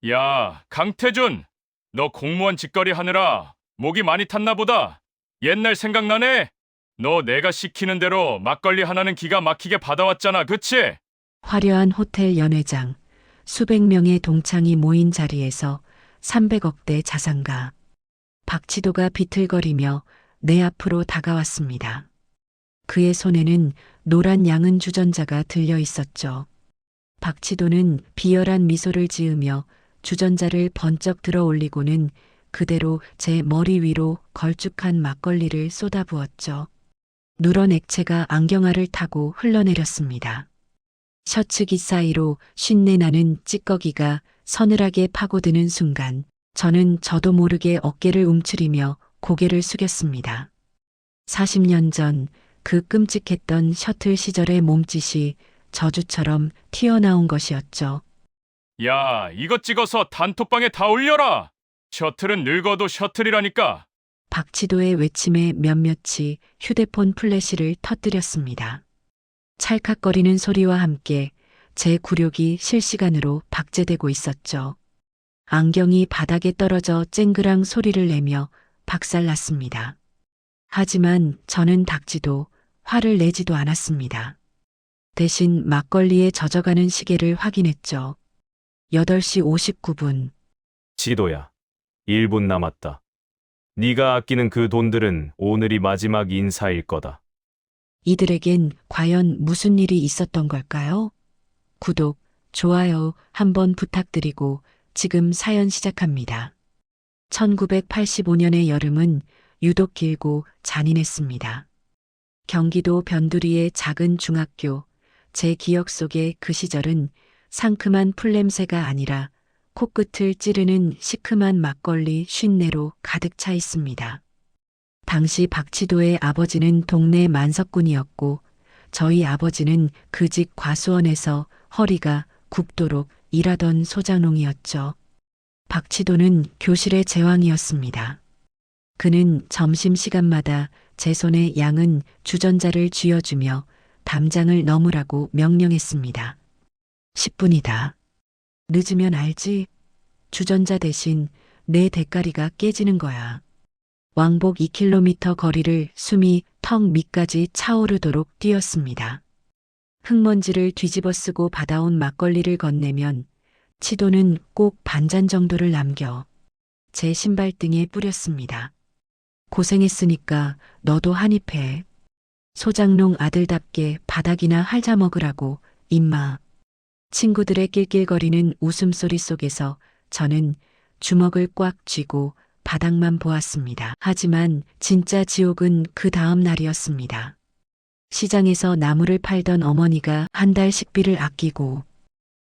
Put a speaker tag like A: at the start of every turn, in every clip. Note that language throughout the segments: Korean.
A: 야, 강태준! 너 공무원 직거리 하느라 목이 많이 탔나 보다. 옛날 생각나네? 너 내가 시키는 대로 막걸리 하나는 기가 막히게 받아왔잖아, 그치?
B: 화려한 호텔 연회장, 수백 명의 동창이 모인 자리에서 300억대 자산가. 박치도가 비틀거리며 내 앞으로 다가왔습니다. 그의 손에는 노란 양은 주전자가 들려 있었죠. 박치도는 비열한 미소를 지으며 주전자를 번쩍 들어 올리고는 그대로 제 머리 위로 걸쭉한 막걸리를 쏟아부었죠. 누런 액체가 안경알을 타고 흘러내렸습니다. 셔츠기 사이로 쉰내 나는 찌꺼기가 서늘하게 파고드는 순간 저는 저도 모르게 어깨를 움츠리며 고개를 숙였습니다. 40년 전 그 끔찍했던 셔틀 시절의 몸짓이 저주처럼 튀어나온 것이었죠.
A: 야, 이거 찍어서 단톡방에 다 올려라! 셔틀은 늙어도 셔틀이라니까!
B: 박치도의 외침에 몇몇이 휴대폰 플래시를 터뜨렸습니다. 찰칵거리는 소리와 함께 제 굴욕이 실시간으로 박제되고 있었죠. 안경이 바닥에 떨어져 쨍그랑 소리를 내며 박살났습니다. 하지만 저는 닥지도 화를 내지도 않았습니다. 대신 막걸리에 젖어가는 시계를 확인했죠. 8시 59분.
C: 지도야, 1분 남았다. 네가 아끼는 그 돈들은 오늘이 마지막 인사일 거다.
B: 이들에겐 과연 무슨 일이 있었던 걸까요? 구독, 좋아요 한번 부탁드리고 지금 사연 시작합니다. 1985년의 여름은 유독 길고 잔인했습니다. 경기도 변두리의 작은 중학교, 제 기억 속의 그 시절은 상큼한 풀냄새가 아니라 코끝을 찌르는 시큼한 막걸리 쉰내로 가득 차 있습니다. 당시 박치도의 아버지는 동네 만석군이었고 저희 아버지는 그 집 과수원에서 허리가 굽도록 일하던 소장농이었죠. 박치도는 교실의 제왕이었습니다. 그는 점심시간마다 제 손에 양은 주전자를 쥐어주며 담장을 넘으라고 명령했습니다. 10분이다. 늦으면 알지? 주전자 대신 내 대가리가 깨지는 거야. 왕복 2km 거리를 숨이 턱 밑까지 차오르도록 뛰었습니다. 흙먼지를 뒤집어 쓰고 받아온 막걸리를 건네면 치도는 꼭 반잔 정도를 남겨 제 신발등에 뿌렸습니다. 고생했으니까 너도 한입 해. 소장농 아들답게 바닥이나 할자 먹으라고 임마. 친구들의 낄낄거리는 웃음소리 속에서 저는 주먹을 꽉 쥐고 바닥만 보았습니다. 하지만 진짜 지옥은 그 다음 날이었습니다. 시장에서 나무를 팔던 어머니가 한 달 식비를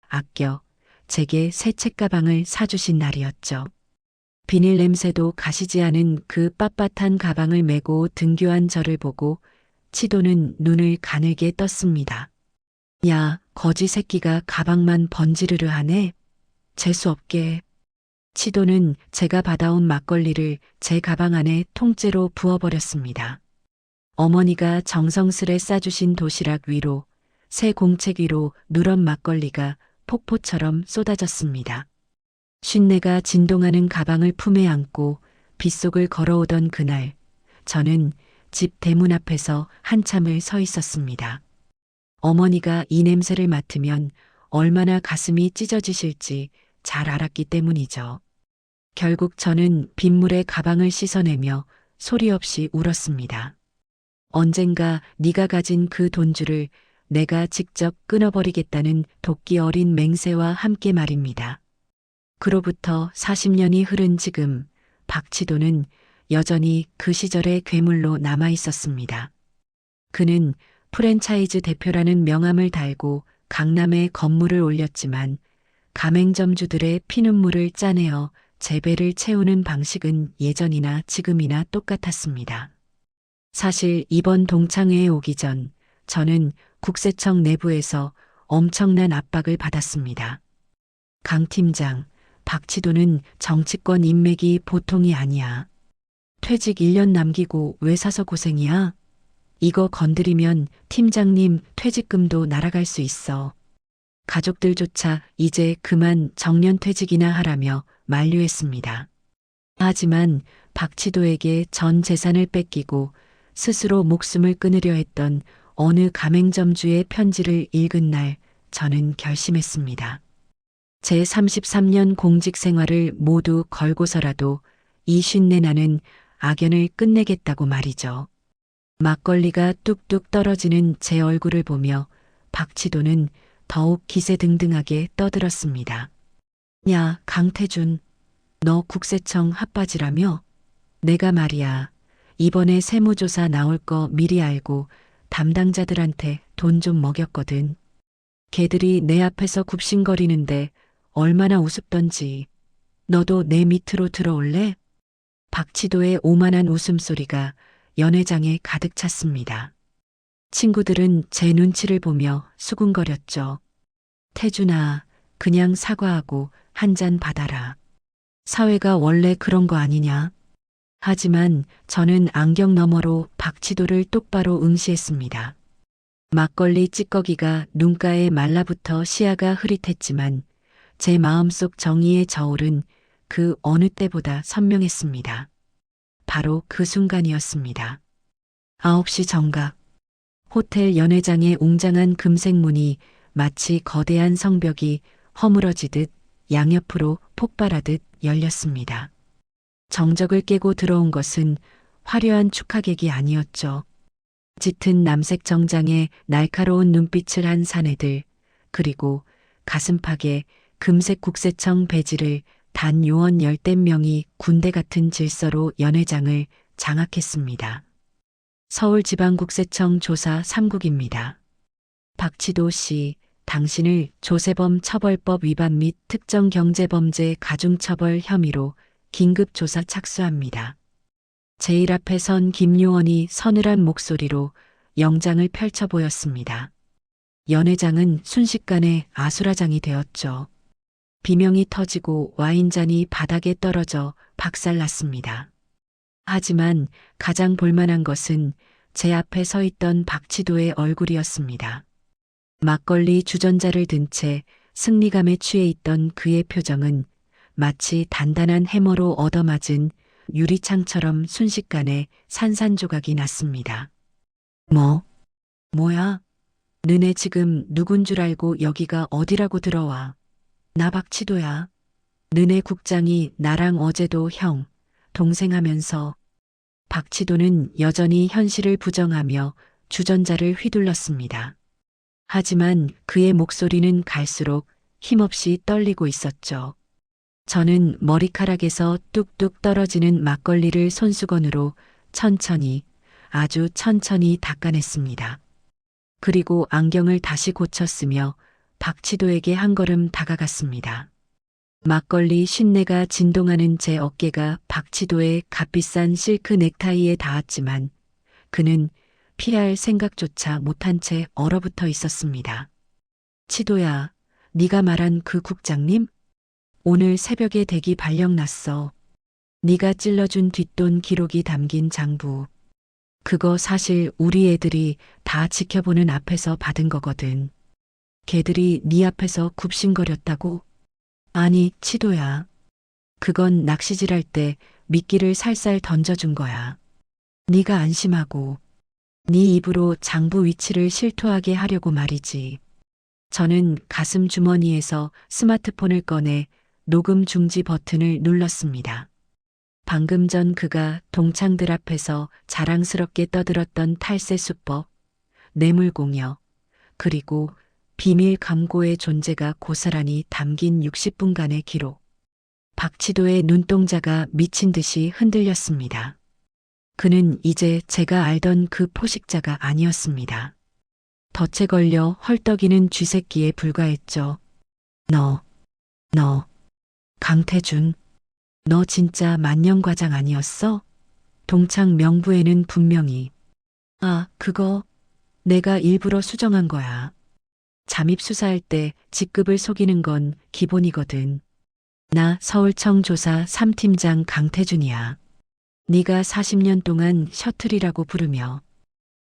B: 아껴 제게 새 책가방을 사주신 날이었죠. 비닐 냄새도 가시지 않은 그 빳빳한 가방을 메고 등교한 저를 보고 치도는 눈을 가늘게 떴습니다. 야, 거지 새끼가 가방만 번지르르 하네? 재수없게. 치도는 제가 받아온 막걸리를 제 가방 안에 통째로 부어버렸습니다. 어머니가 정성스레 싸주신 도시락 위로 새 공책 위로 누런 막걸리가 폭포처럼 쏟아졌습니다. 쉰내가 진동하는 가방을 품에 안고 빗속을 걸어오던 그날 저는 집 대문 앞에서 한참을 서 있었습니다. 어머니가 이 냄새를 맡으면 얼마나 가슴이 찢어지실지 잘 알았기 때문이죠. 결국 저는 빗물에 가방을 씻어내며 소리 없이 울었습니다. 언젠가 네가 가진 그 돈줄을 내가 직접 끊어버리겠다는 도끼 어린 맹세와 함께 말입니다. 그로부터 40년이 흐른 지금 박치도는 여전히 그 시절의 괴물로 남아 있었습니다. 그는 프랜차이즈 대표라는 명함을 달고 강남에 건물을 올렸지만 가맹점주들의 피눈물을 짜내어 제 배를 채우는 방식은 예전이나 지금이나 똑같았습니다. 사실 이번 동창회에 오기 전 저는 국세청 내부에서 엄청난 압박을 받았습니다. 강 팀장, 박치도는 정치권 인맥이 보통이 아니야. 퇴직 1년 남기고 왜 사서 고생이야? 이거 건드리면 팀장님 퇴직금도 날아갈 수 있어. 가족들조차 이제 그만 정년퇴직이나 하라며 만류했습니다. 하지만 박치도에게 전 재산을 뺏기고 스스로 목숨을 끊으려 했던 어느 가맹점주의 편지를 읽은 날 저는 결심했습니다. 제 33년 공직 생활을 모두 걸고서라도 이 쉰내 나는 악연을 끝내겠다고 말이죠. 막걸리가 뚝뚝 떨어지는 제 얼굴을 보며 박치도는 더욱 기세등등하게 떠들었습니다. 야, 강태준, 너 국세청 핫바지라며? 내가 말이야, 이번에 세무조사 나올 거 미리 알고 담당자들한테 돈 좀 먹였거든. 걔들이 내 앞에서 굽신거리는데 얼마나 우습던지. 너도 내 밑으로 들어올래? 박치도의 오만한 웃음소리가 연회장에 가득 찼습니다. 친구들은 제 눈치를 보며 수군거렸죠. 태준아, 그냥 사과하고 한 잔 받아라. 사회가 원래 그런 거 아니냐? 하지만 저는 안경 너머로 박치도를 똑바로 응시했습니다. 막걸리 찌꺼기가 눈가에 말라붙어 시야가 흐릿했지만 제 마음속 정의의 저울은 그 어느 때보다 선명했습니다. 바로 그 순간이었습니다. 9시 정각. 호텔 연회장의 웅장한 금색 문이 마치 거대한 성벽이 허물어지듯 양옆으로 폭발하듯 열렸습니다. 정적을 깨고 들어온 것은 화려한 축하객이 아니었죠. 짙은 남색 정장에 날카로운 눈빛을 한 사내들, 그리고 가슴팍에 금색 국세청 배지를 단 요원 10댓 명이 군대 같은 질서로 연회장을 장악했습니다. 서울지방국세청 조사 3국입니다. 박치도 씨, 당신을 조세범 처벌법 위반 및 특정경제범죄 가중처벌 혐의로 긴급조사 착수합니다. 제일 앞에 선 김요원이 서늘한 목소리로 영장을 펼쳐 보였습니다. 연회장은 순식간에 아수라장이 되었죠. 비명이 터지고 와인잔이 바닥에 떨어져 박살났습니다. 하지만 가장 볼만한 것은 제 앞에 서 있던 박치도의 얼굴이었습니다. 막걸리 주전자를 든 채 승리감에 취해 있던 그의 표정은 마치 단단한 해머로 얻어맞은 유리창처럼 순식간에 산산조각이 났습니다. 뭐야? 너네 지금 누군 줄 알고 여기가 어디라고 들어와. 나 박치도야. 너네 국장이 나랑 어제도 형, 동생 하면서. 박치도는 여전히 현실을 부정하며 주전자를 휘둘렀습니다. 하지만 그의 목소리는 갈수록 힘없이 떨리고 있었죠. 저는 머리카락에서 뚝뚝 떨어지는 막걸리를 손수건으로 천천히, 아주 천천히 닦아냈습니다. 그리고 안경을 다시 고쳤으며 박치도에게 한 걸음 다가갔습니다. 막걸리 쉰내가 진동하는 제 어깨가 박치도의 값비싼 실크 넥타이에 닿았지만 그는 피할 생각조차 못한 채 얼어붙어 있었습니다. 치도야, 네가 말한 그 국장님? 오늘 새벽에 댁이 발령났어. 네가 찔러준 뒷돈 기록이 담긴 장부. 그거 사실 우리 애들이 다 지켜보는 앞에서 받은 거거든. 걔들이 네 앞에서 굽신거렸다고? 아니, 치도야. 그건 낚시질할 때 미끼를 살살 던져준 거야. 네가 안심하고 네 입으로 장부 위치를 실토하게 하려고 말이지. 저는 가슴 주머니에서 스마트폰을 꺼내 녹음 중지 버튼을 눌렀습니다. 방금 전 그가 동창들 앞에서 자랑스럽게 떠들었던 탈세 수법, 뇌물공여, 그리고 비밀 감고의 존재가 고스란히 담긴 60분간의 기록. 박치도의 눈동자가 미친 듯이 흔들렸습니다. 그는 이제 제가 알던 그 포식자가 아니었습니다. 덫에 걸려 헐떡이는 쥐새끼에 불과했죠. 너, 강태준, 너 진짜 만년과장 아니었어? 동창 명부에는 분명히. 아, 그거 내가 일부러 수정한 거야. 잠입수사할 때 직급을 속이는 건 기본이거든. 나 서울청 조사 3팀장 강태준이야. 네가 40년 동안 셔틀이라고 부르며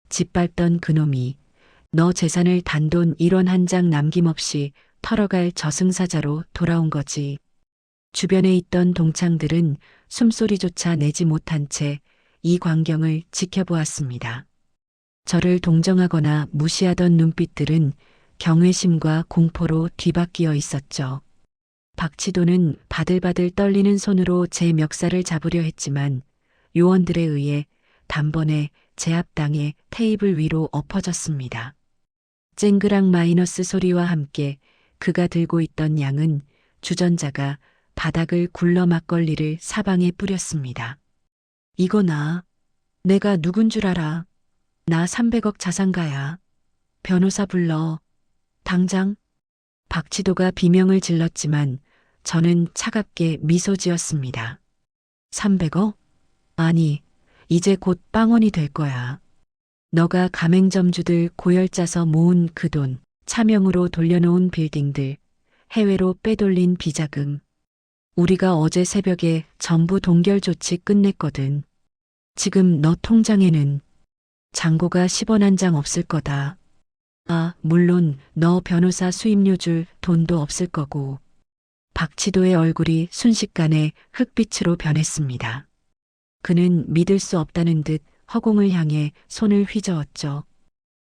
B: 짓밟던 그놈이 너 재산을 단돈 1원 한 장 남김없이 털어갈 저승사자로 돌아온 거지. 주변에 있던 동창들은 숨소리조차 내지 못한 채 이 광경을 지켜보았습니다. 저를 동정하거나 무시하던 눈빛들은 경외심과 공포로 뒤바뀌어 있었죠. 박치도는 바들바들 떨리는 손으로 제 멱살을 잡으려 했지만 요원들에 의해 단번에 제 앞당에 테이블 위로 엎어졌습니다. 쨍그랑 마이너스 소리와 함께 그가 들고 있던 양은 주전자가 바닥을 굴러 막걸리를 사방에 뿌렸습니다. 이거 내가 누군 줄 알아? 나 300억 자산가야. 변호사 불러. 당장. 박치도가 비명을 질렀지만 저는 차갑게 미소 지었습니다. 300억? 아니, 이제 곧 빵원이 될 거야. 너가 가맹점주들 고열 짜서 모은 그 돈, 차명으로 돌려놓은 빌딩들, 해외로 빼돌린 비자금. 우리가 어제 새벽에 전부 동결 조치 끝냈거든. 지금 너 통장에는 잔고가 10원 한 장 없을 거다. 아, 물론 너 변호사 수임료 줄 돈도 없을 거고. 박치도의 얼굴이 순식간에 흑빛으로 변했습니다. 그는 믿을 수 없다는 듯 허공을 향해 손을 휘저었죠.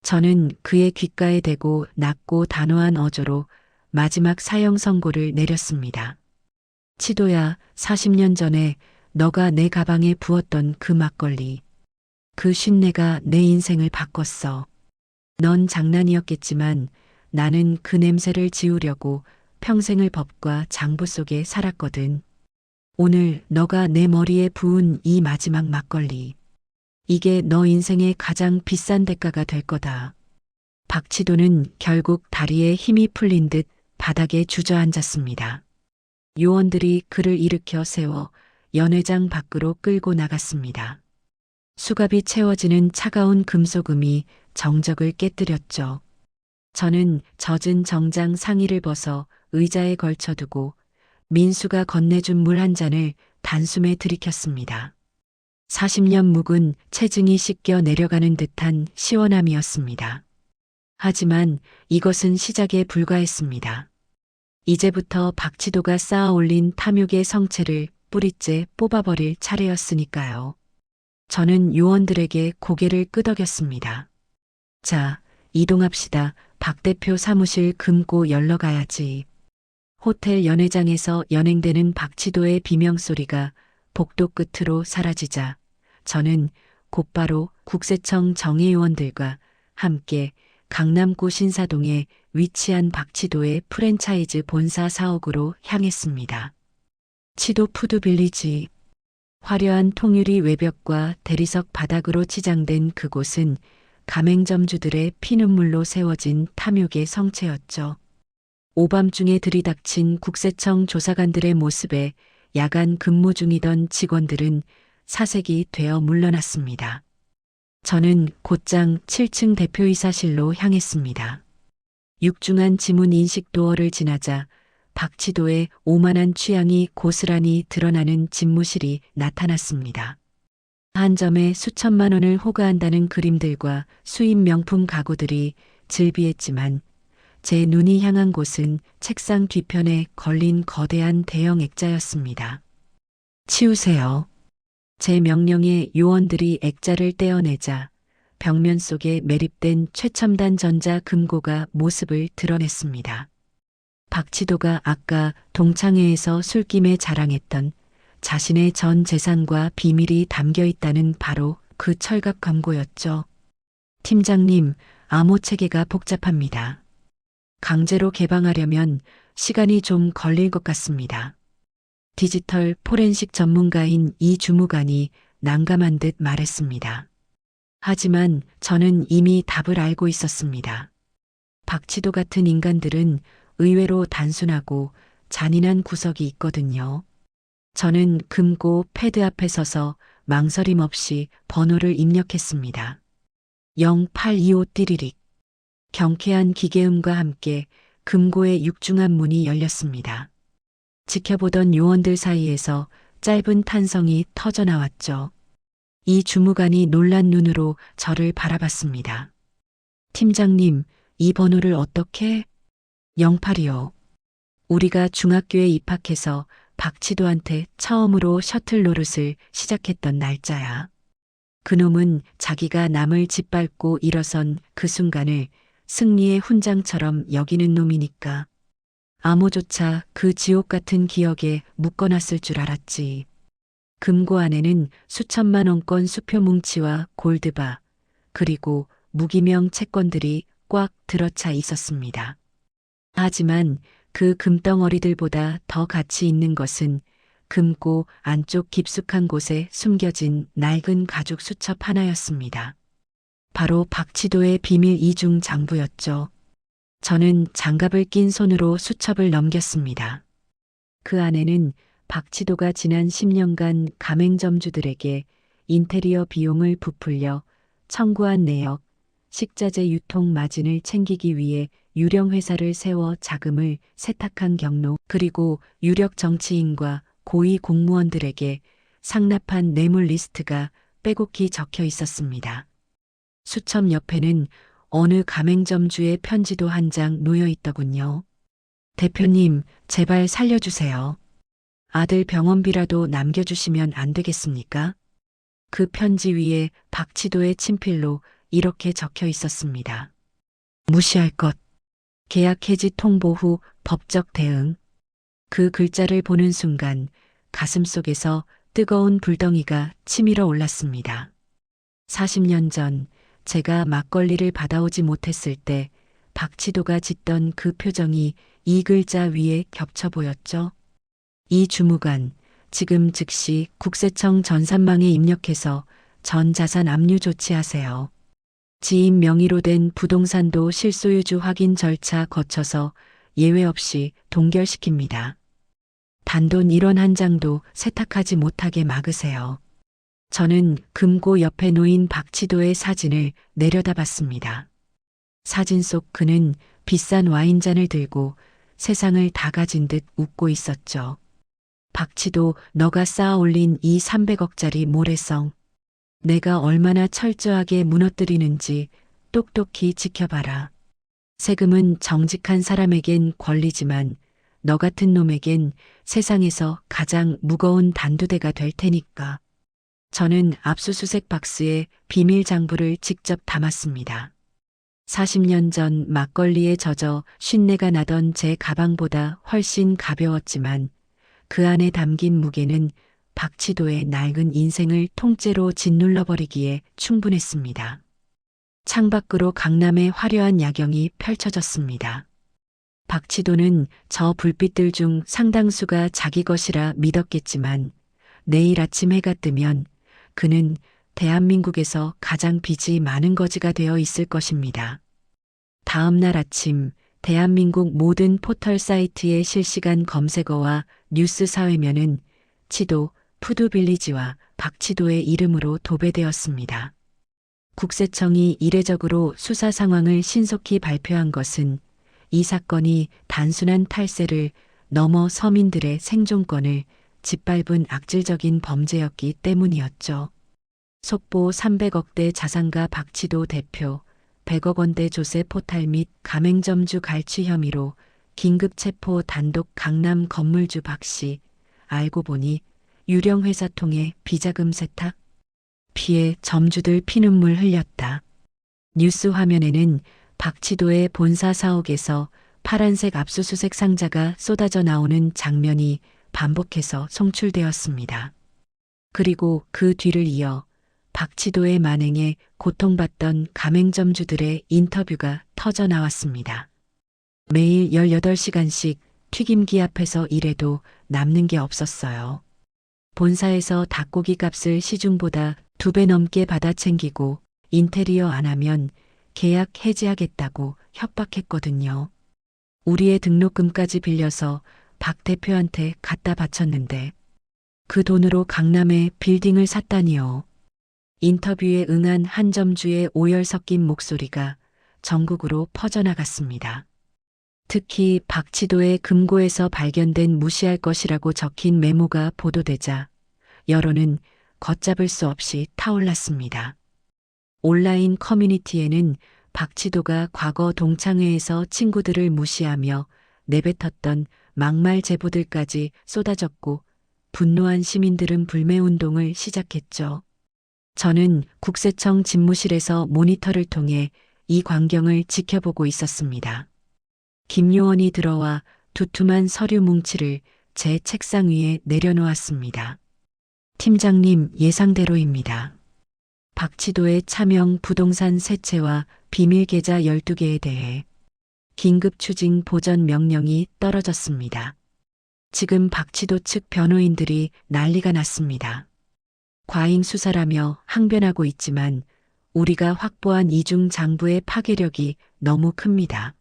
B: 저는 그의 귓가에 대고 낮고 단호한 어조로 마지막 사형 선고를 내렸습니다. 치도야, 40년 전에 너가 내 가방에 부었던 그 막걸리. 그 쉰내가 내 인생을 바꿨어. 넌 장난이었겠지만 나는 그 냄새를 지우려고 평생을 법과 장부 속에 살았거든. 오늘 너가 내 머리에 부은 이 마지막 막걸리. 이게 너 인생의 가장 비싼 대가가 될 거다. 박치도는 결국 다리에 힘이 풀린 듯 바닥에 주저앉았습니다. 요원들이 그를 일으켜 세워 연회장 밖으로 끌고 나갔습니다. 수갑이 채워지는 차가운 금속음이 정적을 깨뜨렸죠. 저는 젖은 정장 상의를 벗어 의자에 걸쳐두고 민수가 건네준 물 한 잔을 단숨에 들이켰습니다. 40년 묵은 체증이 씻겨 내려가는 듯한 시원함이었습니다. 하지만 이것은 시작에 불과했습니다. 이제부터 박치도가 쌓아 올린 탐욕의 성체를 뿌리째 뽑아버릴 차례였으니까요. 저는 요원들에게 고개를 끄덕였습니다. 자, 이동합시다. 박 대표 사무실 금고 열러 가야지. 호텔 연회장에서 연행되는 박치도의 비명소리가 복도 끝으로 사라지자 저는 곧바로 국세청 정예요원들과 함께 강남구 신사동에 위치한 박치도의 프랜차이즈 본사 사옥으로 향했습니다. 치도 푸드빌리지. 화려한 통유리 외벽과 대리석 바닥으로 치장된 그곳은 가맹점주들의 피눈물로 세워진 탐욕의 성체였죠. 오밤중에 들이닥친 국세청 조사관들의 모습에 야간 근무 중이던 직원들은 사색이 되어 물러났습니다. 저는 곧장 7층 대표이사실로 향했습니다. 육중한 지문 인식 도어를 지나자 박치도의 오만한 취향이 고스란히 드러나는 집무실이 나타났습니다. 한 점에 수천만 원을 호가한다는 그림들과 수입 명품 가구들이 즐비했지만 제 눈이 향한 곳은 책상 뒤편에 걸린 거대한 대형 액자였습니다. 치우세요. 제 명령에 요원들이 액자를 떼어내자 벽면 속에 매립된 최첨단 전자 금고가 모습을 드러냈습니다. 박치도가 아까 동창회에서 술김에 자랑했던 자신의 전 재산과 비밀이 담겨 있다는 바로 그 철갑 광고였죠. 팀장님, 암호 체계가 복잡합니다. 강제로 개방하려면 시간이 좀 걸릴 것 같습니다. 디지털 포렌식 전문가인 이 주무관이 난감한 듯 말했습니다. 하지만 저는 이미 답을 알고 있었습니다. 박치도 같은 인간들은 의외로 단순하고 잔인한 구석이 있거든요. 저는 금고 패드 앞에 서서 망설임 없이 번호를 입력했습니다. 0825 띠리릭. 경쾌한 기계음과 함께 금고의 육중한 문이 열렸습니다. 지켜보던 요원들 사이에서 짧은 탄성이 터져나왔죠. 이 주무관이 놀란 눈으로 저를 바라봤습니다. 팀장님, 이 번호를 어떻게? 08이요. 우리가 중학교에 입학해서 박치도한테 처음으로 셔틀 노릇을 시작했던 날짜야. 그놈은 자기가 남을 짓밟고 일어선 그 순간을 승리의 훈장처럼 여기는 놈이니까 암호조차 그 지옥 같은 기억에 묶어놨을 줄 알았지. 금고 안에는 수천만 원권 수표 뭉치와 골드바, 그리고 무기명 채권들이 꽉 들어차 있었습니다. 하지만 그 금덩어리들보다 더 가치 있는 것은 금고 안쪽 깊숙한 곳에 숨겨진 낡은 가죽 수첩 하나였습니다. 바로 박치도의 비밀 이중 장부였죠. 저는 장갑을 낀 손으로 수첩을 넘겼습니다. 그 안에는 박치도가 지난 10년간 가맹점주들에게 인테리어 비용을 부풀려 청구한 내역, 식자재 유통 마진을 챙기기 위해 유령 회사를 세워 자금을 세탁한 경로, 그리고 유력 정치인과 고위 공무원들에게 상납한 뇌물 리스트가 빼곡히 적혀 있었습니다. 수첩 옆에는 어느 가맹점주의 편지도 한 장 놓여 있더군요. 대표님, 제발 살려주세요. 아들 병원비라도 남겨주시면 안 되겠습니까? 그 편지 위에 박치도의 친필로 이렇게 적혀 있었습니다. 무시할 것. 계약 해지 통보 후 법적 대응. 그 글자를 보는 순간 가슴 속에서 뜨거운 불덩이가 치밀어 올랐습니다. 40년 전 제가 막걸리를 받아오지 못했을 때 박치도가 짓던 그 표정이 이 글자 위에 겹쳐 보였죠. 이 주무관, 지금 즉시 국세청 전산망에 입력해서 전 자산 압류 조치하세요. 지인 명의로 된 부동산도 실소유주 확인 절차 거쳐서 예외 없이 동결시킵니다. 단돈 1원 한 장도 세탁하지 못하게 막으세요. 저는 금고 옆에 놓인 박치도의 사진을 내려다봤습니다. 사진 속 그는 비싼 와인잔을 들고 세상을 다 가진 듯 웃고 있었죠. 박치도, 너가 쌓아 올린 이 300억짜리 모래성. 내가 얼마나 철저하게 무너뜨리는지 똑똑히 지켜봐라. 세금은 정직한 사람에겐 권리지만 너 같은 놈에겐 세상에서 가장 무거운 단두대가 될 테니까. 저는 압수수색 박스에 비밀 장부를 직접 담았습니다. 40년 전 막걸리에 젖어 쉰내가 나던 제 가방보다 훨씬 가벼웠지만 그 안에 담긴 무게는 박치도의 낡은 인생을 통째로 짓눌러버리기에 충분했습니다. 창밖으로 강남의 화려한 야경이 펼쳐졌습니다. 박치도는 저 불빛들 중 상당수가 자기 것이라 믿었겠지만 내일 아침 해가 뜨면 그는 대한민국에서 가장 빚이 많은 거지가 되어 있을 것입니다. 다음 날 아침 대한민국 모든 포털 사이트의 실시간 검색어와 뉴스 사회면은 치도, 푸드빌리지와 박치도의 이름으로 도배되었습니다. 국세청이 이례적으로 수사 상황을 신속히 발표한 것은 이 사건이 단순한 탈세를 넘어 서민들의 생존권을 짓밟은 악질적인 범죄였기 때문이었죠. 속보 300억대 자산가 박치도 대표, 100억 원대 조세 포탈 및 가맹점주 갈취 혐의로 긴급 체포 단독 강남 건물주 박씨, 알고 보니 유령 회사 통해 비자금 세탁? 피해 점주들 피눈물 흘렸다. 뉴스 화면에는 박치도의 본사 사옥에서 파란색 압수수색 상자가 쏟아져 나오는 장면이 반복해서 송출되었습니다. 그리고 그 뒤를 이어 박치도의 만행에 고통받던 가맹점주들의 인터뷰가 터져 나왔습니다. 매일 18시간씩 튀김기 앞에서 일해도 남는 게 없었어요. 본사에서 닭고기 값을 시중보다 2배 넘게 받아 챙기고 인테리어 안 하면 계약 해지하겠다고 협박했거든요. 우리의 등록금까지 빌려서 박 대표한테 갖다 바쳤는데 그 돈으로 강남에 빌딩을 샀다니요. 인터뷰에 응한 한 점주의 오열 섞인 목소리가 전국으로 퍼져나갔습니다. 특히 박치도의 금고에서 발견된 무시할 것이라고 적힌 메모가 보도되자 여론은 걷잡을 수 없이 타올랐습니다. 온라인 커뮤니티에는 박치도가 과거 동창회에서 친구들을 무시하며 내뱉었던 막말 제보들까지 쏟아졌고 분노한 시민들은 불매운동을 시작했죠. 저는 국세청 집무실에서 모니터를 통해 이 광경을 지켜보고 있었습니다. 김요원이 들어와 두툼한 서류 뭉치를 제 책상 위에 내려놓았습니다. 팀장님, 예상대로입니다. 박치도의 차명 부동산 세채와 비밀 계좌 12개에 대해 긴급 추징 보전 명령이 떨어졌습니다. 지금 박치도 측 변호인들이 난리가 났습니다. 과잉 수사라며 항변하고 있지만 우리가 확보한 이중 장부의 파괴력이 너무 큽니다.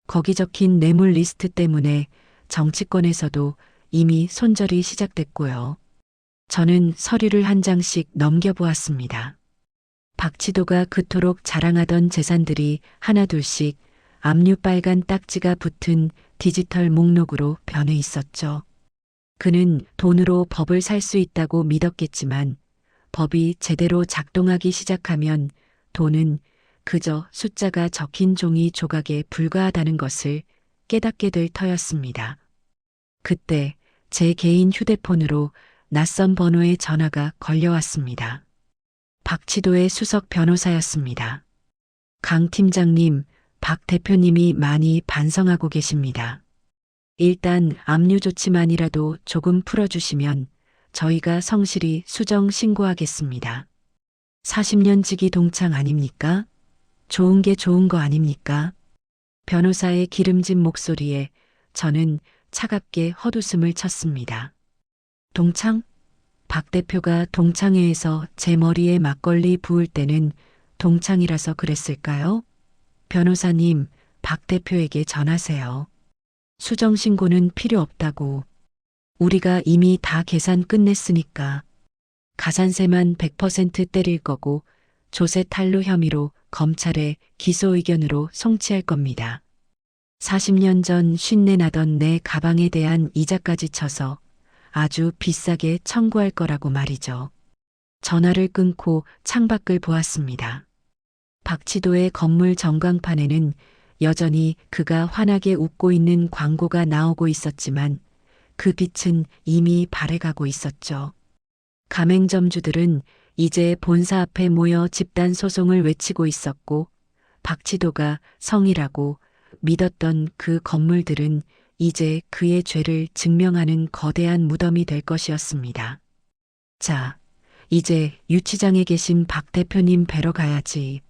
B: 거기 적힌 뇌물 리스트 때문에 정치권에서도 이미 손절이 시작됐고요. 저는 서류를 한 장씩 넘겨보았습니다. 박치도가 그토록 자랑하던 재산들이 하나둘씩 압류 빨간 딱지가 붙은 디지털 목록으로 변해 있었죠. 그는 돈으로 법을 살 수 있다고 믿었겠지만 법이 제대로 작동하기 시작하면 돈은 그저 숫자가 적힌 종이 조각에 불과하다는 것을 깨닫게 될 터였습니다. 그때 제 개인 휴대폰으로 낯선 번호의 전화가 걸려왔습니다. 박치도의 수석 변호사였습니다. 강 팀장님, 박 대표님이 많이 반성하고 계십니다. 일단 압류 조치만이라도 조금 풀어주시면 저희가 성실히 수정 신고하겠습니다. 40년 지기 동창 아닙니까? 좋은 게 좋은 거 아닙니까? 변호사의 기름진 목소리에 저는 차갑게 헛웃음을 쳤습니다. 동창? 박 대표가 동창회에서 제 머리에 막걸리 부을 때는 동창이라서 그랬을까요? 변호사님, 박 대표에게 전하세요. 수정 신고는 필요 없다고. 우리가 이미 다 계산 끝냈으니까. 가산세만 100% 때릴 거고 조세 탈루 혐의로 검찰에 기소 의견으로 송치할 겁니다. 40년 전 쉰내 나던 내 가방에 대한 이자까지 쳐서 아주 비싸게 청구할 거라고 말이죠. 전화를 끊고 창밖을 보았습니다. 박치도의 건물 전광판에는 여전히 그가 환하게 웃고 있는 광고가 나오고 있었지만 그 빛은 이미 발해가고 있었죠. 가맹점주들은 이제 본사 앞에 모여 집단 소송을 외치고 있었고 박치도가 성이라고 믿었던 그 건물들은 이제 그의 죄를 증명하는 거대한 무덤이 될 것이었습니다. 자, 이제 유치장에 계신 박 대표님 뵈러 가야지.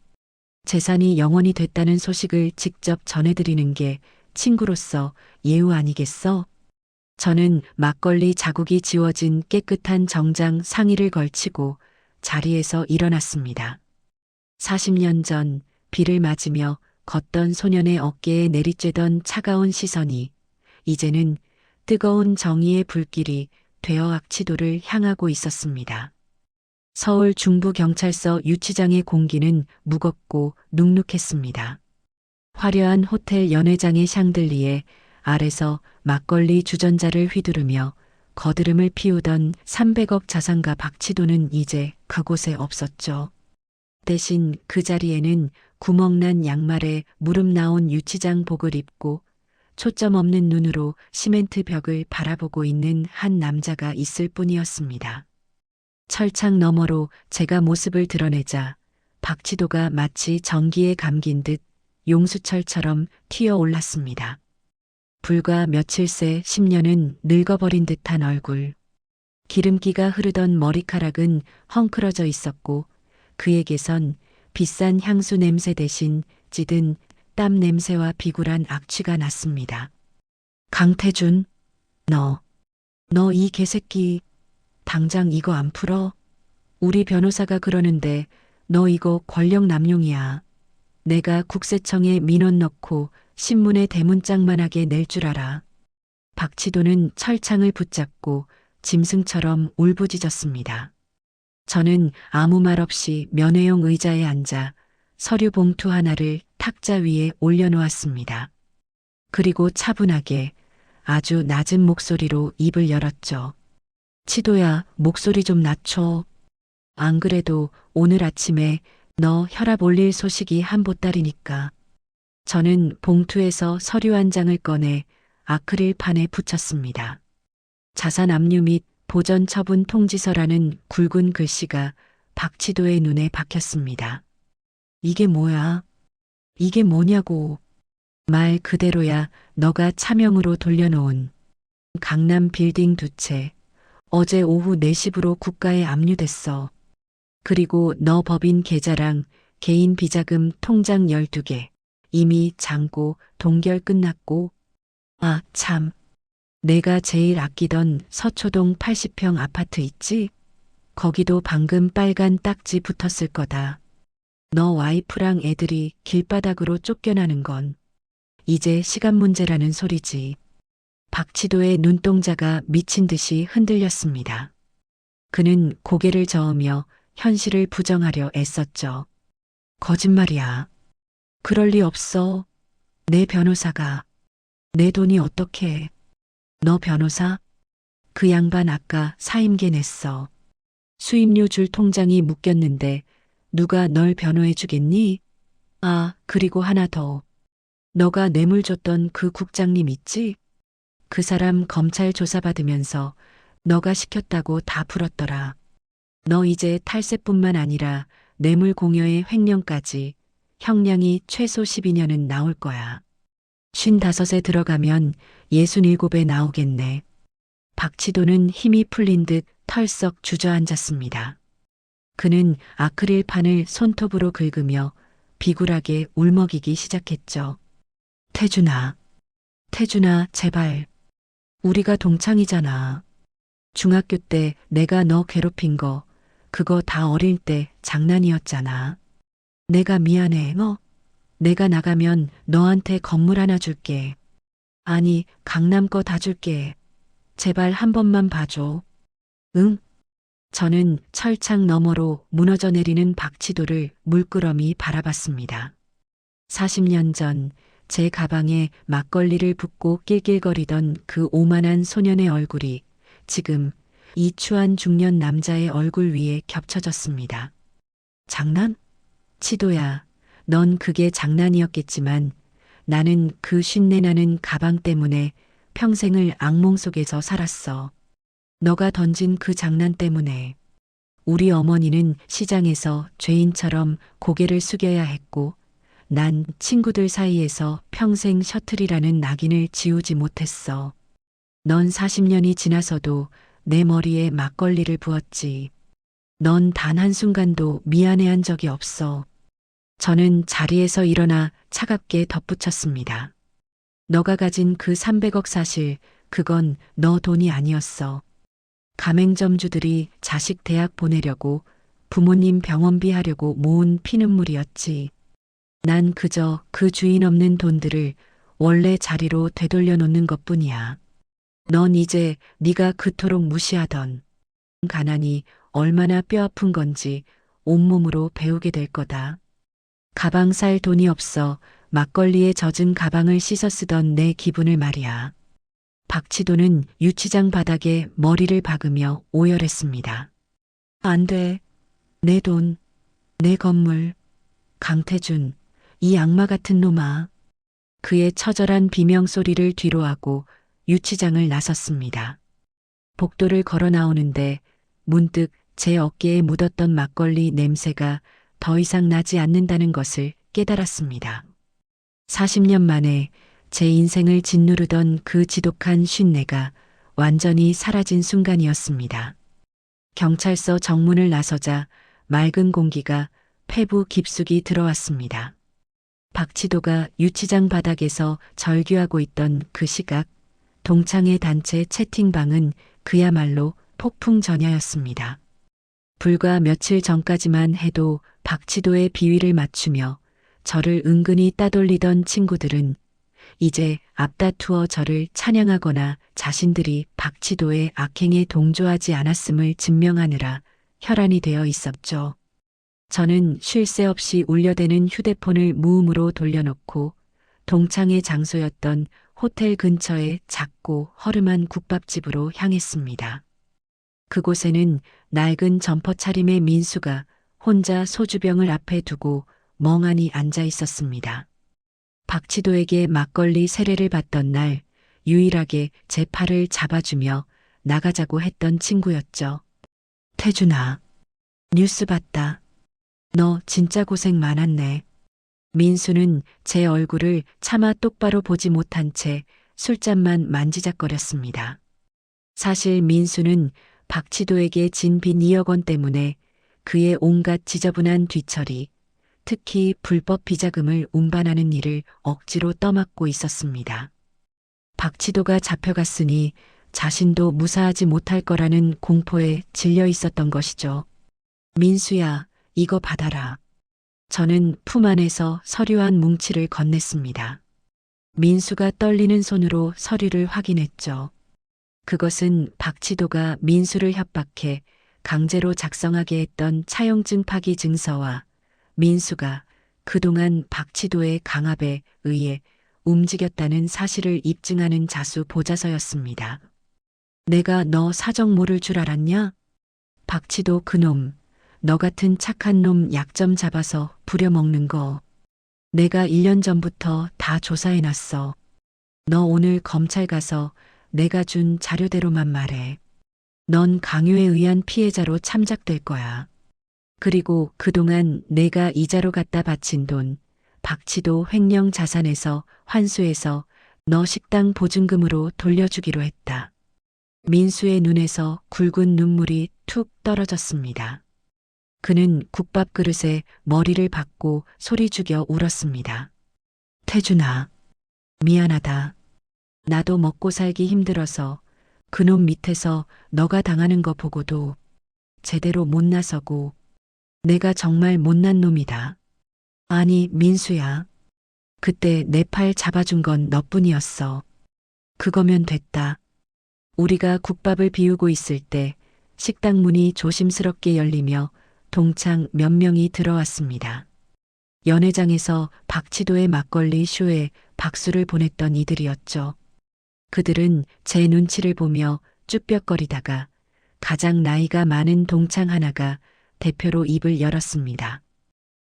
B: 재산이 영원이 됐다는 소식을 직접 전해드리는 게 친구로서 예우 아니겠어? 저는 막걸리 자국이 지워진 깨끗한 정장 상의를 걸치고 자리에서 일어났습니다. 40년 전 비를 맞으며 걷던 소년의 어깨에 내리쬐던 차가운 시선이 이제는 뜨거운 정의의 불길이 되어 악치도를 향하고 있었습니다. 서울 중부경찰서 유치장의 공기는 무겁고 눅눅했습니다. 화려한 호텔 연회장의 샹들리에 아래서 막걸리 주전자를 휘두르며 거드름을 피우던 300억 자산가 박치도는 이제 그곳에 없었죠. 대신 그 자리에는 구멍난 양말에 무릎 나온 유치장복을 입고 초점 없는 눈으로 시멘트 벽을 바라보고 있는 한 남자가 있을 뿐이었습니다. 철창 너머로 제가 모습을 드러내자 박치도가 마치 전기에 감긴 듯 용수철처럼 튀어 올랐습니다. 불과 며칠 새 10년은 늙어버린 듯한 얼굴. 기름기가 흐르던 머리카락은 헝클어져 있었고 그에게선 비싼 향수 냄새 대신 찌든 땀 냄새와 비굴한 악취가 났습니다. 강태준, 너 이 개새끼, 당장 이거 안 풀어? 우리 변호사가 그러는데 너 이거 권력 남용이야. 내가 국세청에 민원 넣고 신문에 대문짝만하게 낼 줄 알아. 박치도는 철창을 붙잡고 짐승처럼 울부짖었습니다. 저는 아무 말 없이 면회용 의자에 앉아 서류 봉투 하나를 탁자 위에 올려놓았습니다. 그리고 차분하게 아주 낮은 목소리로 입을 열었죠. 치도야, 목소리 좀 낮춰. 안 그래도 오늘 아침에 너 혈압 올릴 소식이 한 보따리니까. 저는 봉투에서 서류 한 장을 꺼내 아크릴판에 붙였습니다. 자산 압류 및 보전 처분 통지서라는 굵은 글씨가 박치도의 눈에 박혔습니다. 이게 뭐야? 이게 뭐냐고. 말 그대로야. 너가 차명으로 돌려놓은 강남 빌딩 2채. 어제 오후 4시부로 국가에 압류됐어. 그리고 너 법인 계좌랑 개인 비자금 통장 12개. 이미 잔고 동결 끝났고. 아, 참. 내가 제일 아끼던 서초동 80평 아파트 있지? 거기도 방금 빨간 딱지 붙었을 거다. 너 와이프랑 애들이 길바닥으로 쫓겨나는 건 이제 시간 문제라는 소리지. 박치도의 눈동자가 미친 듯이 흔들렸습니다. 그는 고개를 저으며 현실을 부정하려 애썼죠. 거짓말이야. 그럴 리 없어. 내 변호사가. 내 돈이 어떻게. 너 변호사? 그 양반 아까 사임계 냈어. 수임료 줄 통장이 묶였는데 누가 널 변호해 주겠니? 아, 그리고 하나 더. 너가 뇌물 줬던 그 국장님 있지? 그 사람 검찰 조사받으면서 너가 시켰다고 다 풀었더라. 너 이제 탈세뿐만 아니라 뇌물 공여의 횡령까지 형량이 최소 12년은 나올 거야. 55에 들어가면 67에 나오겠네. 박치도는 힘이 풀린 듯 털썩 주저앉았습니다. 그는 아크릴판을 손톱으로 긁으며 비굴하게 울먹이기 시작했죠. 태준아, 태준아, 제발. 우리가 동창이잖아. 중학교 때 내가 너 괴롭힌 거, 그거 다 어릴 때 장난이었잖아. 내가 미안해, 내가 나가면 너한테 건물 하나 줄게. 아니, 강남 거 다 줄게. 제발 한 번만 봐줘. 응? 저는 철창 너머로 무너져 내리는 박치도를 물끄러미 바라봤습니다. 40년 전 제 가방에 막걸리를 붓고 낄낄거리던 그 오만한 소년의 얼굴이 지금 이 추한 중년 남자의 얼굴 위에 겹쳐졌습니다. 장난? 치도야, 넌 그게 장난이었겠지만 나는 그 쉰내나는 가방 때문에 평생을 악몽 속에서 살았어. 너가 던진 그 장난 때문에 우리 어머니는 시장에서 죄인처럼 고개를 숙여야 했고 난 친구들 사이에서 평생 셔틀이라는 낙인을 지우지 못했어. 넌 40년이 지나서도 내 머리에 막걸리를 부었지. 넌 단 한순간도 미안해한 적이 없어. 저는 자리에서 일어나 차갑게 덧붙였습니다. 너가 가진 그 300억 사실 그건 너 돈이 아니었어. 가맹점주들이 자식 대학 보내려고 부모님 병원비 하려고 모은 피눈물이었지. 난 그저 그 주인 없는 돈들을 원래 자리로 되돌려 놓는 것뿐이야. 넌 이제 네가 그토록 무시하던 가난이 얼마나 뼈아픈 건지 온몸으로 배우게 될 거다. 가방 살 돈이 없어 막걸리에 젖은 가방을 씻어 쓰던 내 기분을 말이야. 박치도는 유치장 바닥에 머리를 박으며 오열했습니다. 안 돼. 내 돈, 내 건물. 강태준, 이 악마 같은 놈아. 그의 처절한 비명 소리를 뒤로하고 유치장을 나섰습니다. 복도를 걸어 나오는데 문득 제 어깨에 묻었던 막걸리 냄새가 더 이상 나지 않는다는 것을 깨달았습니다. 40년 만에 제 인생을 짓누르던 그 지독한 쉰내가 완전히 사라진 순간이었습니다. 경찰서 정문을 나서자 맑은 공기가 폐부 깊숙이 들어왔습니다. 박치도가 유치장 바닥에서 절규하고 있던 그 시각, 동창회 단체 채팅방은 그야말로 폭풍 전야였습니다. 불과 며칠 전까지만 해도 박치도의 비위를 맞추며 저를 은근히 따돌리던 친구들은 이제 앞다투어 저를 찬양하거나 자신들이 박치도의 악행에 동조하지 않았음을 증명하느라 혈안이 되어 있었죠. 저는 쉴 새 없이 울려대는 휴대폰을 무음으로 돌려놓고 동창회 장소였던 호텔 근처의 작고 허름한 국밥집으로 향했습니다. 그곳에는 낡은 점퍼 차림의 민수가 혼자 소주병을 앞에 두고 멍하니 앉아 있었습니다. 박치도에게 막걸리 세례를 받던 날 유일하게 제 팔을 잡아주며 나가자고 했던 친구였죠. 태준아, 뉴스 봤다. 너 진짜 고생 많았네. 민수는 제 얼굴을 차마 똑바로 보지 못한 채 술잔만 만지작거렸습니다. 사실 민수는 박치도에게 진 빚 2억 원 때문에 그의 온갖 지저분한 뒤처리, 특히 불법 비자금을 운반하는 일을 억지로 떠맡고 있었습니다. 박치도가 잡혀갔으니 자신도 무사하지 못할 거라는 공포에 질려 있었던 것이죠. 민수야, 이거 받아라. 저는 품 안에서 서류한 뭉치를 건넸습니다. 민수가 떨리는 손으로 서류를 확인했죠. 그것은 박치도가 민수를 협박해 강제로 작성하게 했던 차용증 파기 증서와 민수가 그동안 박치도의 강압에 의해 움직였다는 사실을 입증하는 자수 보자서였습니다. 내가 너 사정 모를 줄 알았냐? 박치도 그놈, 너 같은 착한 놈 약점 잡아서 부려먹는 거. 내가 1년 전부터 다 조사해놨어. 너 오늘 검찰 가서 내가 준 자료대로만 말해. 넌 강요에 의한 피해자로 참작될 거야. 그리고 그동안 내가 이자로 갖다 바친 돈, 박치도 횡령 자산에서 환수해서 너 식당 보증금으로 돌려주기로 했다. 민수의 눈에서 굵은 눈물이 툭 떨어졌습니다. 그는 국밥 그릇에 머리를 박고 소리 죽여 울었습니다. 태준아, 미안하다. 나도 먹고 살기 힘들어서 그놈 밑에서 너가 당하는 거 보고도 제대로 못 나서고 내가 정말 못난 놈이다. 아니, 민수야. 그때 내 팔 잡아준 건 너뿐이었어. 그거면 됐다. 우리가 국밥을 비우고 있을 때 식당 문이 조심스럽게 열리며 동창 몇 명이 들어왔습니다. 연회장에서 박치도의 막걸리 쇼에 박수를 보냈던 이들이었죠. 그들은 제 눈치를 보며 쭈뼛거리다가 가장 나이가 많은 동창 하나가 대표로 입을 열었습니다.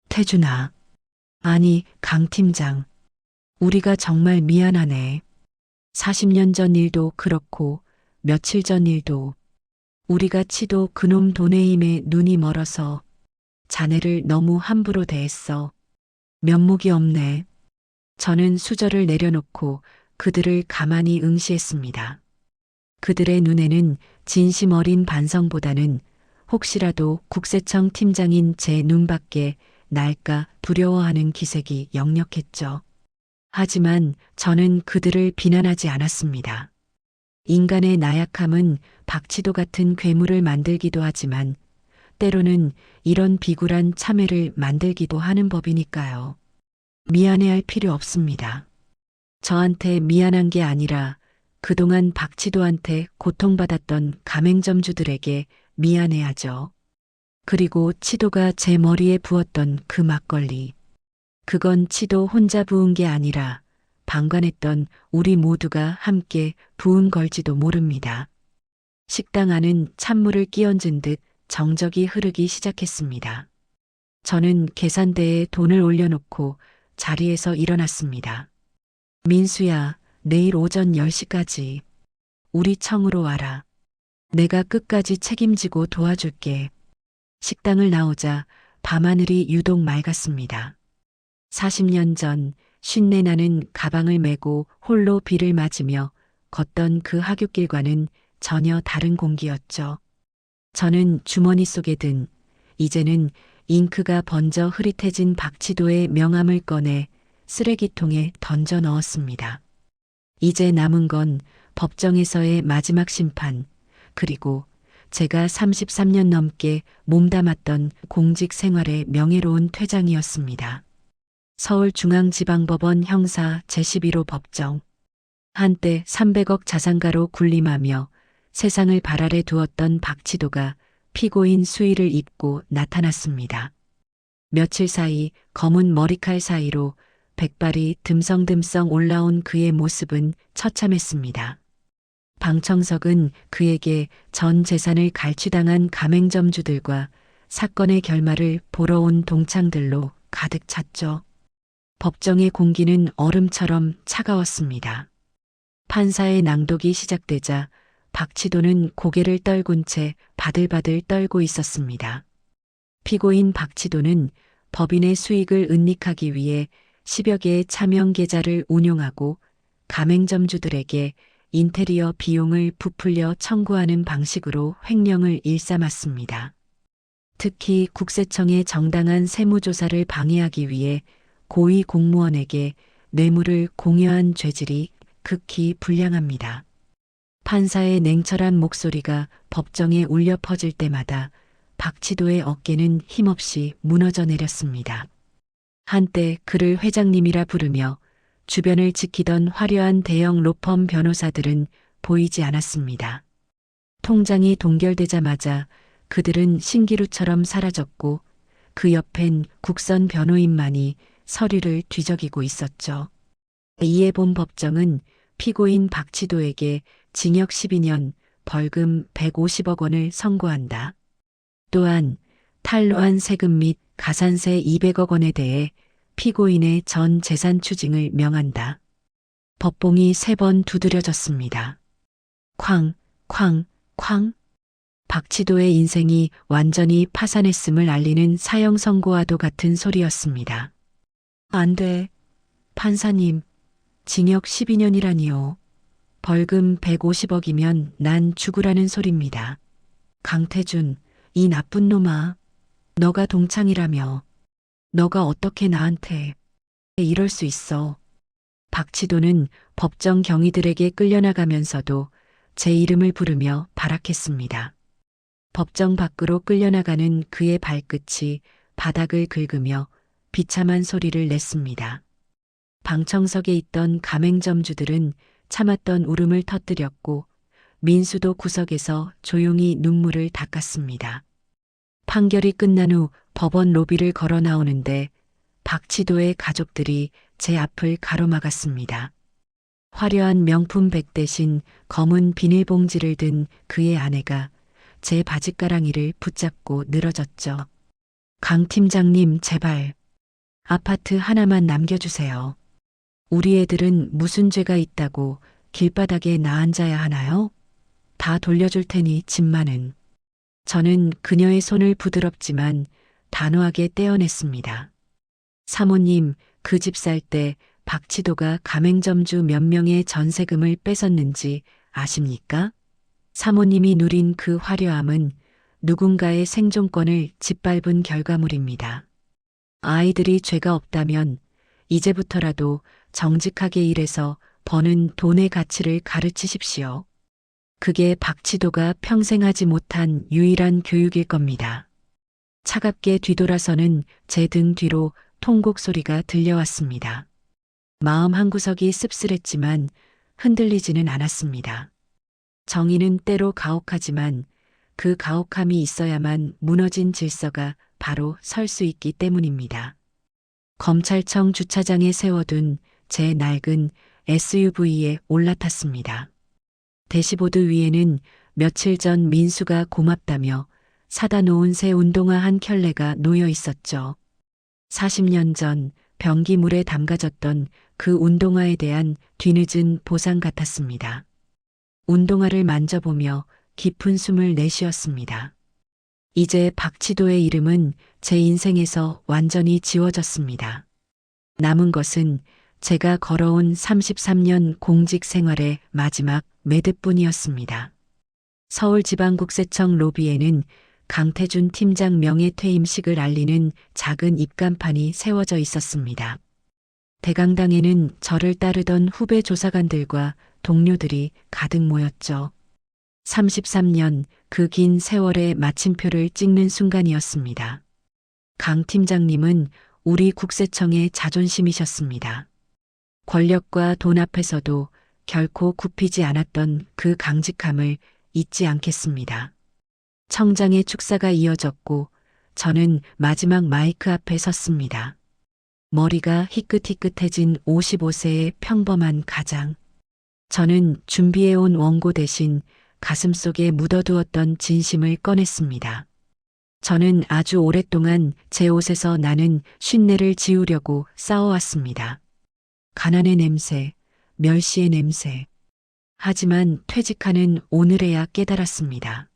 B: 태준아, 아니 강 팀장, 우리가 정말 미안하네. 40년 전 일도 그렇고 며칠 전 일도 우리가 치도 그놈 돈의 힘에 눈이 멀어서 자네를 너무 함부로 대했어. 면목이 없네. 저는 수저를 내려놓고 그들을 가만히 응시했습니다. 그들의 눈에는 진심 어린 반성보다는 혹시라도 국세청 팀장인 제 눈밖에 날까 두려워하는 기색이 역력했죠. 하지만 저는 그들을 비난하지 않았습니다. 인간의 나약함은 박치도 같은 괴물을 만들기도 하지만 때로는 이런 비굴한 참회를 만들기도 하는 법이니까요. 미안해할 필요 없습니다. 저한테 미안한 게 아니라 그동안 박치도한테 고통받았던 가맹점주들에게 미안해하죠. 그리고 치도가 제 머리에 부었던 그 막걸리. 그건 치도 혼자 부은 게 아니라 방관했던 우리 모두가 함께 부은 걸지도 모릅니다. 식당 안은 찬물을 끼얹은 듯 정적이 흐르기 시작했습니다. 저는 계산대에 돈을 올려놓고 자리에서 일어났습니다. 민수야, 내일 오전 10시까지 우리 청으로 와라. 내가 끝까지 책임지고 도와줄게. 식당을 나오자 밤하늘이 유독 맑았습니다. 40년 전 쉰내 나는 가방을 메고 홀로 비를 맞으며 걷던 그 하굣길과는 전혀 다른 공기였죠. 저는 주머니 속에 든 이제는 잉크가 번져 흐릿해진 박치도의 명함을 꺼내 쓰레기통에 던져 넣었습니다. 이제 남은 건 법정에서의 마지막 심판, 그리고 제가 33년 넘게 몸담았던 공직 생활의 명예로운 퇴장이었습니다. 서울중앙지방법원 형사 제11호 법정. 한때 300억 자산가로 군림하며 세상을 발 아래 두었던 박치도가 피고인 수의를 입고 나타났습니다. 며칠 사이 검은 머리칼 사이로 백발이 듬성듬성 올라온 그의 모습은 처참했습니다. 방청석은 그에게 전 재산을 갈취당한 가맹점주들과 사건의 결말을 보러 온 동창들로 가득 찼죠. 법정의 공기는 얼음처럼 차가웠습니다. 판사의 낭독이 시작되자 박치도는 고개를 떨군 채 바들바들 떨고 있었습니다. 피고인 박치도는 법인의 수익을 은닉하기 위해 10여 개의 차명 계좌를 운용하고 가맹점주들에게 인테리어 비용을 부풀려 청구하는 방식으로 횡령을 일삼았습니다. 특히 국세청의 정당한 세무조사를 방해하기 위해 고위 공무원에게 뇌물을 공여한 죄질이 극히 불량합니다. 판사의 냉철한 목소리가 법정에 울려 퍼질 때마다 박치도의 어깨는 힘없이 무너져 내렸습니다. 한때 그를 회장님이라 부르며 주변을 지키던 화려한 대형 로펌 변호사들은 보이지 않았습니다. 통장이 동결되자마자 그들은 신기루처럼 사라졌고 그 옆엔 국선 변호인만이 서류를 뒤적이고 있었죠. 이에 본 법정은 피고인 박치도에게 징역 12년, 벌금 150억 원을 선고한다. 또한 탈루한 세금 및 가산세 200억 원에 대해 피고인의 전 재산 추징을 명한다. 법봉이 3번 두드려졌습니다. 쾅, 쾅, 쾅. 박치도의 인생이 완전히 파산했음을 알리는 사형 선고와도 같은 소리였습니다. 안 돼. 판사님, 징역 12년이라니요. 벌금 150억이면 난 죽으라는 소립니다. 강태준, 이 나쁜 놈아. 너가 동창이라며. 너가 어떻게 나한테 이럴 수 있어. 박치도는 법정 경위들에게 끌려나가면서도 제 이름을 부르며 발악했습니다. 법정 밖으로 끌려나가는 그의 발끝이 바닥을 긁으며 비참한 소리를 냈습니다. 방청석에 있던 가맹점주들은 참았던 울음을 터뜨렸고 민수도 구석에서 조용히 눈물을 닦았습니다. 판결이 끝난 후 법원 로비를 걸어 나오는데 박치도의 가족들이 제 앞을 가로막았습니다. 화려한 명품 백 대신 검은 비닐봉지를 든 그의 아내가 제 바짓가랑이를 붙잡고 늘어졌죠. 강 팀장님, 제발 아파트 하나만 남겨주세요. 우리 애들은 무슨 죄가 있다고 길바닥에 나앉아야 하나요? 다 돌려줄 테니 집만은. 저는 그녀의 손을 부드럽지만 단호하게 떼어냈습니다. 사모님, 그 집 살 때 박치도가 가맹점주 몇 명의 전세금을 뺏었는지 아십니까? 사모님이 누린 그 화려함은 누군가의 생존권을 짓밟은 결과물입니다. 아이들이 죄가 없다면 이제부터라도 정직하게 일해서 버는 돈의 가치를 가르치십시오. 그게 박치도가 평생 하지 못한 유일한 교육일 겁니다. 차갑게 뒤돌아서는 제 등 뒤로 통곡 소리가 들려왔습니다. 마음 한구석이 씁쓸했지만 흔들리지는 않았습니다. 정의는 때로 가혹하지만 그 가혹함이 있어야만 무너진 질서가 바로 설 수 있기 때문입니다. 검찰청 주차장에 세워둔 제 낡은 SUV에 올라탔습니다. 대시보드 위에는 며칠 전 민수가 고맙다며 사다 놓은 새 운동화 한 켤레가 놓여 있었죠. 40년 전 변기물에 담가졌던 그 운동화에 대한 뒤늦은 보상 같았습니다. 운동화를 만져보며 깊은 숨을 내쉬었습니다. 이제 박치도의 이름은 제 인생에서 완전히 지워졌습니다. 남은 것은 제가 걸어온 33년 공직 생활의 마지막 매듭뿐이었습니다. 서울지방국세청 로비에는 강태준 팀장 명예퇴임식을 알리는 작은 입간판이 세워져 있었습니다. 대강당에는 저를 따르던 후배 조사관들과 동료들이 가득 모였죠. 33년 그 긴 세월의 마침표를 찍는 순간이었습니다. 강 팀장님은 우리 국세청의 자존심이셨습니다. 권력과 돈 앞에서도 결코 굽히지 않았던 그 강직함을 잊지 않겠습니다. 청장의 축사가 이어졌고 저는 마지막 마이크 앞에 섰습니다. 머리가 희끗희끗해진 55세의 평범한 가장. 저는 준비해온 원고 대신 가슴속에 묻어두었던 진심을 꺼냈습니다. 저는 아주 오랫동안 제 옷에서 나는 쉰내를 지우려고 싸워왔습니다. 가난의 냄새, 멸시의 냄새. 하지만 퇴직하는 오늘에야 깨달았습니다.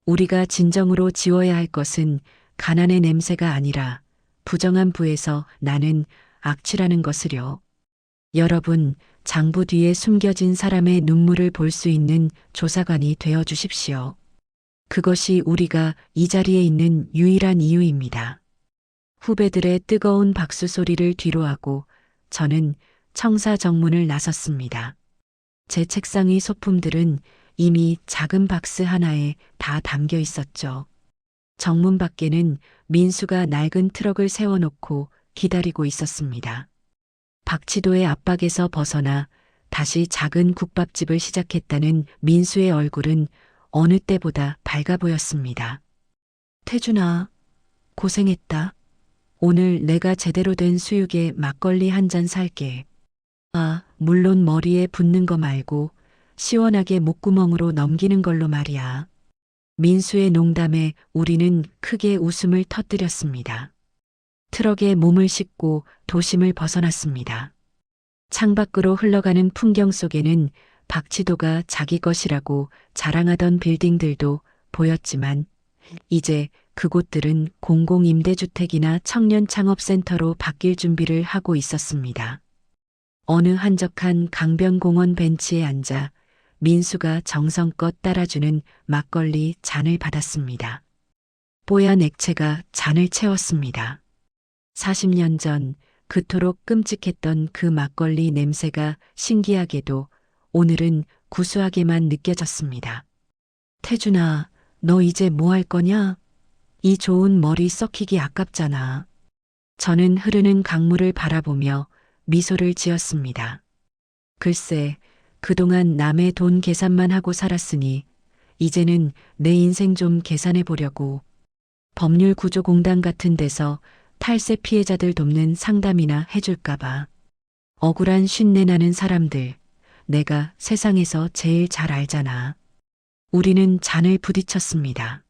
B: 우리가 진정으로 지워야 할 것은 가난의 냄새가 아니라 부정한 부에서 나는 악취라는 것을요. 여러분, 장부 뒤에 숨겨진 사람의 눈물을 볼 수 있는 조사관이 되어 주십시오. 그것이 우리가 이 자리에 있는 유일한 이유입니다. 후배들의 뜨거운 박수 소리를 뒤로하고 저는 청사 정문을 나섰습니다. 제 책상의 소품들은 이미 작은 박스 하나에 다 담겨 있었죠. 정문 밖에는 민수가 낡은 트럭을 세워놓고 기다리고 있었습니다. 박치도의 압박에서 벗어나 다시 작은 국밥집을 시작했다는 민수의 얼굴은 어느 때보다 밝아 보였습니다. 태준아, 고생했다. 오늘 내가 제대로 된 수육에 막걸리 한 잔 살게. 아, 물론 머리에 붓는 거 말고 시원하게 목구멍으로 넘기는 걸로 말이야. 민수의 농담에 우리는 크게 웃음을 터뜨렸습니다. 트럭에 몸을 싣고 도심을 벗어났습니다. 창밖으로 흘러가는 풍경 속에는 박치도가 자기 것이라고 자랑하던 빌딩들도 보였지만 이제 그곳들은 공공임대주택이나 청년창업센터로 바뀔 준비를 하고 있었습니다. 어느 한적한 강변공원 벤치에 앉아 민수가 정성껏 따라주는 막걸리 잔을 받았습니다. 뽀얀 액체가 잔을 채웠습니다. 40년 전 그토록 끔찍했던 그 막걸리 냄새가 신기하게도 오늘은 구수하게만 느껴졌습니다. 태준아, 너 이제 뭐 할 거냐? 이 좋은 머리 썩히기 아깝잖아. 저는 흐르는 강물을 바라보며 미소를 지었습니다. 글쎄, 그동안 남의 돈 계산만 하고 살았으니 이제는 내 인생 좀 계산해 보려고. 법률구조공단 같은 데서 탈세 피해자들 돕는 상담이나 해줄까봐. 억울한 쉰내 나는 사람들, 내가 세상에서 제일 잘 알잖아. 우리는 잔을 부딪혔습니다.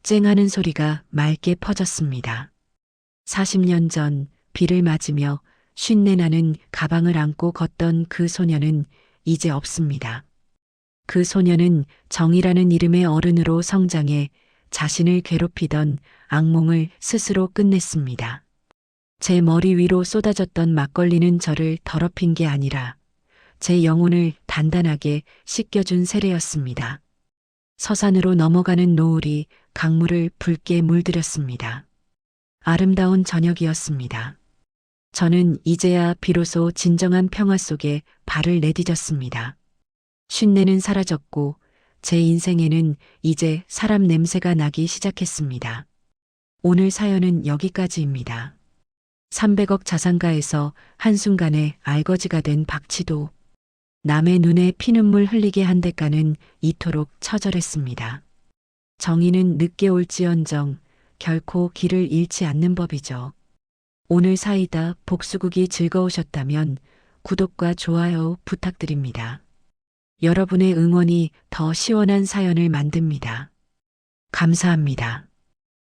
B: 쨍하는 소리가 맑게 퍼졌습니다. 40년 전 비를 맞으며 쉰내 나는 가방을 안고 걷던 그 소녀는 이제 없습니다. 그 소녀는 정이라는 이름의 어른으로 성장해 자신을 괴롭히던 악몽을 스스로 끝냈습니다. 제 머리 위로 쏟아졌던 막걸리는 저를 더럽힌 게 아니라 제 영혼을 단단하게 씻겨준 세례였습니다. 서산으로 넘어가는 노을이 강물을 붉게 물들였습니다. 아름다운 저녁이었습니다. 저는 이제야 비로소 진정한 평화 속에 발을 내디뎠습니다. 쉰내는 사라졌고 제 인생에는 이제 사람 냄새가 나기 시작했습니다. 오늘 사연은 여기까지입니다. 300억 자산가에서 한순간에 알거지가 된 박치도. 남의 눈에 피눈물 흘리게 한 대가는 이토록 처절했습니다. 정의는 늦게 올지언정 결코 길을 잃지 않는 법이죠. 오늘 사이다 복수국이 즐거우셨다면 구독과 좋아요 부탁드립니다. 여러분의 응원이 더 시원한 사연을 만듭니다. 감사합니다.